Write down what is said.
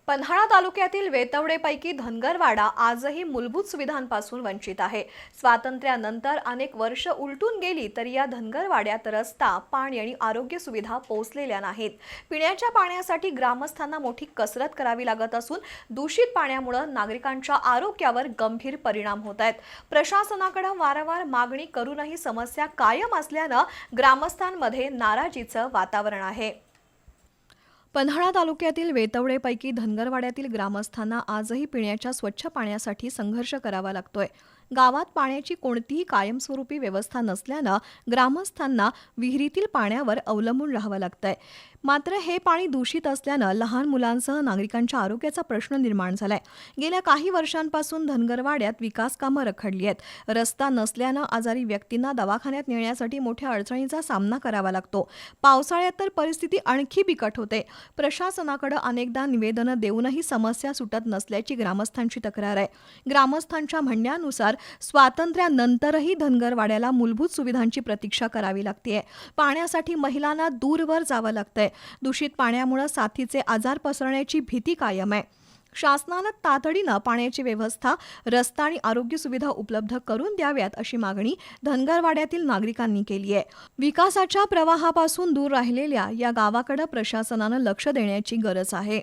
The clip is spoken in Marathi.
पन्हाळा तालुक्यातील वेतवडेपैकी धनगरवाडा आजही मूलभूत सुविधांपासून वंचित आहे। स्वातंत्र्यानंतर अनेक वर्ष उलटून गेली तरी या धनगरवाड्यात रस्ता, पाणी आणि आरोग्य सुविधा पोहोचलेल्या नाहीत। पिण्याच्या पाण्यासाठी ग्रामस्थांना मोठी कसरत करावी लागत असून दूषित पाण्यामुळे नागरिकांच्या आरोग्यावर गंभीर परिणाम होत आहेत। प्रशासनाकडे वारंवार मागणी करूनही समस्या कायम असल्याने ग्रामस्थांमध्ये नाराजीचं वातावरण आहे। पन्हाळा तालुक्यातील वेतवडेपैकी धनगरवाड्यातील ग्रामस्थांना आजही पिण्याच्या स्वच्छ पाण्यासाठी संघर्ष करावा लागतोय। गावात पाण्याची कोणतीही कायमस्वरूपी व्यवस्था नसल्याने ग्रामस्थांना विहिरीतील पाण्यावर अवलंबून राहावं लागतंय। मात्र हे पाणी दूषित असल्याने लहान मुलांसह नागरिकांच्या आरोग्याचा प्रश्न निर्माण झालाय। गेल्या काही वर्षांपासून धनगरवाड्यात विकास कामं रखडली आहेत। रस्ता नसल्याने आजारी व्यक्तींना दवाखान्यात नेण्यासाठी मोठ्या अडचणींचा सामना करावा लागतो। पावसाळ्यात तर परिस्थिती आणखी बिकट होते। प्रशासनाकडे अनेकदा निवेदनं देऊनही समस्या सुटत नसल्याची ग्रामस्थांची तक्रार आहे। ग्रामस्थांच्या म्हणण्यानुसार स्वातंत्र्यानंतरही धनगरवाड्याला मूलभूत सुविधांची प्रतीक्षा करावी लागते। पाण्यासाठी महिलांना दूरवर जावं लागतंय। दूषित पाण्यामुळे साथीचे आजार पसरण्याची भीती कायम आहे। शासनाने तातडीने पाण्याची व्यवस्था, रस्ता आणि आरोग्य सुविधा उपलब्ध करून द्याव्यात अशी मागणी धनगरवाड्यातील नागरिकांनी केली आहे। विकासाच्या प्रवाहापासून दूर राहिलेल्या या गावाकडे प्रशासनाने लक्ष देण्याची गरज आहे।